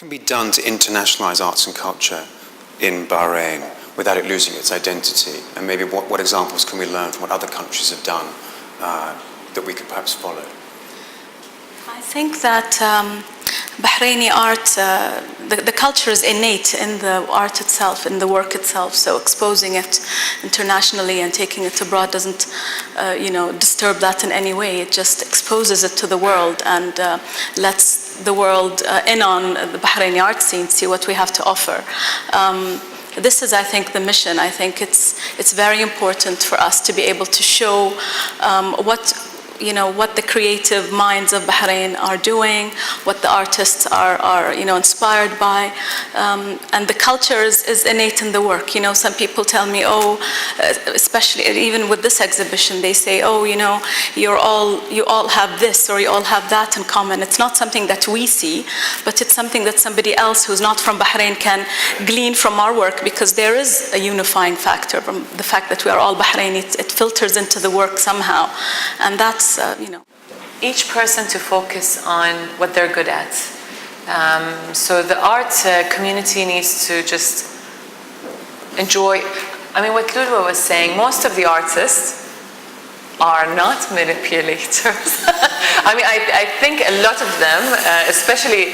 can be done to internationalize arts and culture in Bahrain without it losing its identity? And maybe what examples can we learn from what other countries have done that we could perhaps follow? I think that Bahraini art, the culture is innate in the art itself, in the work itself. So exposing it internationally and taking it abroad doesn't, disturb that in any way. It just exposes it to the world and lets the world in on the Bahraini art scene, see what we have to offer. This is, I think, the mission. I think it's very important for us to be able to show what the creative minds of Bahrain are doing, what the artists are inspired by, and the culture is innate in the work. Some people tell me, especially even with this exhibition, they say, you all have this or you all have that in common. It's not something that we see, but it's something that somebody else who's not from Bahrain can glean from our work, because there is a unifying factor from the fact that we are all Bahraini. It filters into the work somehow, and that's Each person to focus on what they're good at. So the art community needs to just enjoy. I mean, what Lulwa was saying, most of the artists are not manipulators. I mean, I think a lot of them, especially,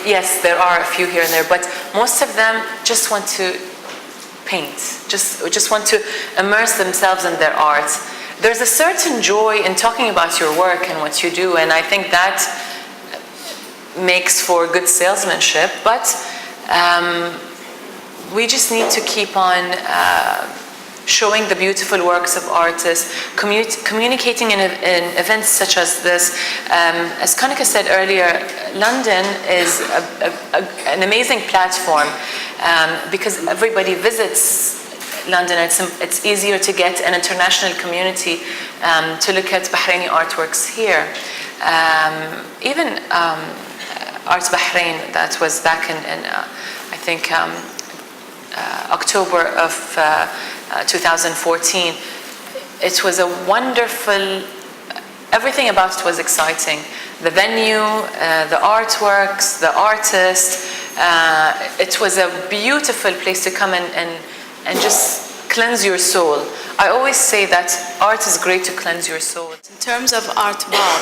yes, there are a few here and there, but most of them just want to paint, just want to immerse themselves in their art. There's a certain joy in talking about your work and what you do, and I think that makes for good salesmanship, but we just need to keep on showing the beautiful works of artists, communicating in events such as this. As Kanika said earlier, London is an amazing platform because everybody visits London. It's easier to get an international community to look at Bahraini artworks here. Even Art Bahrain, that was back in I think October of 2014. It was a wonderful, everything about it was exciting. The venue, the artworks, the artist. It was a beautiful place to come and just cleanse your soul. I always say that art is great to cleanse your soul. In terms of ArtBAB,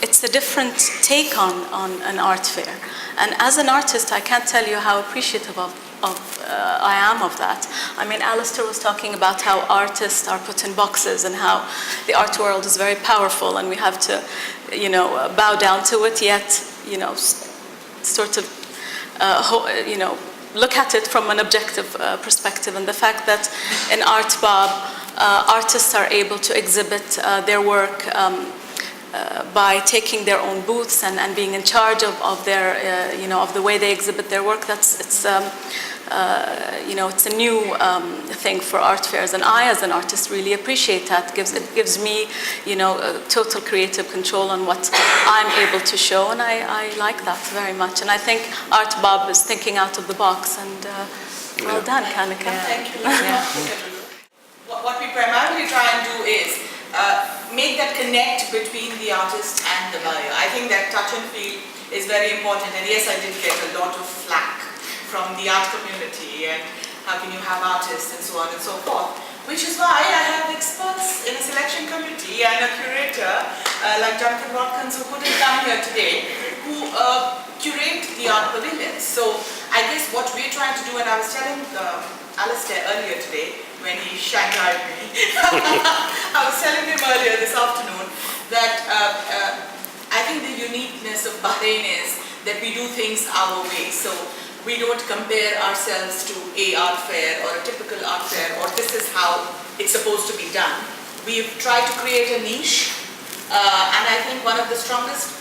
it's a different take on an art fair. And as an artist, I can't tell you how appreciative I am of that. I mean, Alistair was talking about how artists are put in boxes and how the art world is very powerful and we have to, bow down to it, yet, sort of, look at it from an objective perspective. And the fact that in ArtBAB, artists are able to exhibit their work by taking their own booths and being in charge of their, of the way they exhibit their work. It's a new thing for art fairs, and I, as an artist, really appreciate that. It gives me, total creative control on what I'm able to show, and I like that very much. And I think ArtBAB is thinking out of the box, and well done, Kanika. Thank you. Yeah. What we primarily try and do is make that connect between the artist and the buyer. I think that touch and feel is very important, and yes, I did get a lot of flack from the art community, and how can you have artists and so on and so forth, which is why I have experts in a selection committee and a curator like Jonathan Watkins, who couldn't come here today, who curate the art pavilions. So I guess what we're trying to do, and I was telling Alistair earlier today when he shanghaied me, I was telling him earlier this afternoon that I think the uniqueness of Bahrain is that we do things our way. So we don't compare ourselves to a art fair or a typical art fair, or this is how it's supposed to be done. We've tried to create a niche, and I think one of the strongest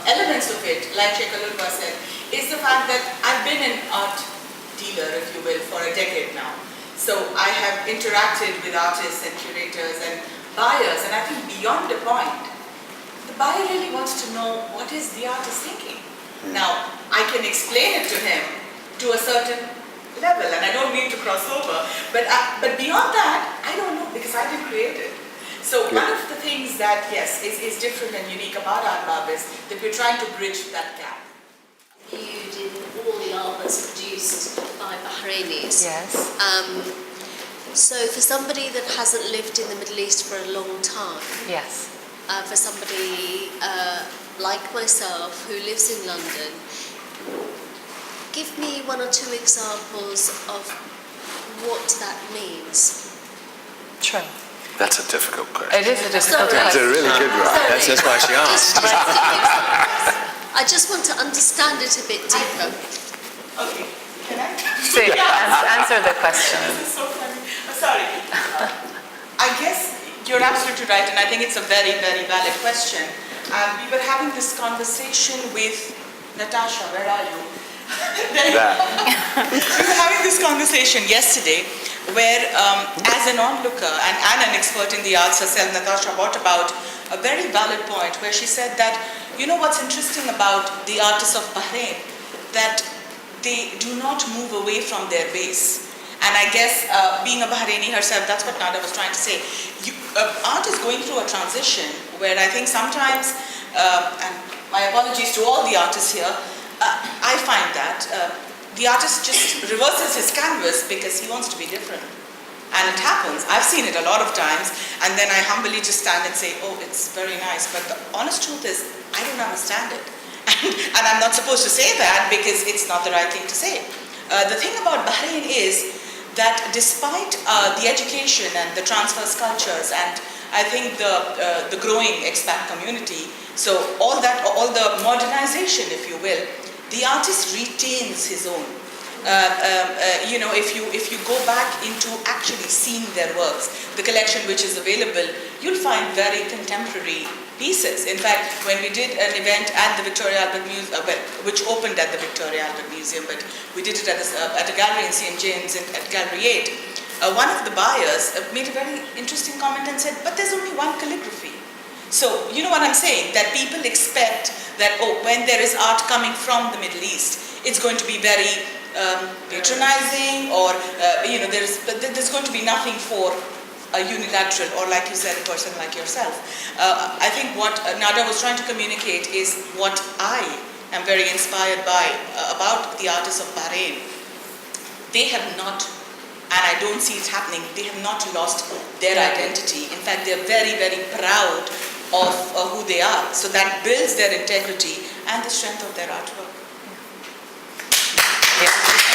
elements of it, like Sheikh Alulwa said, is the fact that I've been an art dealer, if you will, for a decade now. So I have interacted with artists and curators and buyers, and I think beyond a point, the buyer really wants to know what is the artist thinking. Now, I can explain it to him to a certain level, and I don't mean to cross over, but beyond that, I don't know, because I didn't create it. So one of the things that, yes, is different and unique about ArtBAB is that we're trying to bridge that gap. that's produced by Bahrainis. Yes. So for somebody that hasn't lived in the Middle East for a long time, Yes. for somebody like myself who lives in London, give me one or two examples of what that means. Sure. That's a difficult question. It is a difficult Sorry. It's a really good one. That's why she asked. I just want to understand it a bit deeper. Okay, can I? See, answer the question. This is so funny. Sorry. I guess you're absolutely right, and I think it's a very, very valid question. We were having this conversation with Natasha. Where are you? We were having this conversation yesterday where, as an onlooker and an expert in the arts herself, Natasha brought about a very valid point where she said that, you know what's interesting about the artists of Bahrain? That they do not move away from their base. And I guess being a Bahraini herself, that's what Nada was trying to say. Art is going through a transition where I think sometimes, and my apologies to all the artists here, I find that the artist just reverses his canvas because he wants to be different. And it happens. I've seen it a lot of times, and then I humbly just stand and say, oh, it's very nice. But the honest truth is, I don't understand it. And I'm not supposed to say that because it's not the right thing to say. The thing about Bahrain is that despite the education and the transverse cultures and I think the growing expat community, so all the modernization, if you will, the artist retains his own. If you go back into actually seeing their works, the collection which is available, you'll find very contemporary pieces. In fact, when we did an event at the Victoria Albert Museum, which opened at the Victoria Albert Museum, but we did it at a gallery in St. James at Gallery 8, one of the buyers made a very interesting comment and said, but there's only one calligraphy. So, you know what I'm saying? That people expect that, when there is art coming from the Middle East, it's going to be very patronizing, or there's going to be nothing for a unilateral, or like you said, a person like yourself. I think what Nada was trying to communicate is what I am very inspired by about the artists of Bahrain. They have not, and I don't see it happening, they have not lost their identity. In fact, they're very, very proud of who they are. So that builds their integrity and the strength of their artwork. Yeah.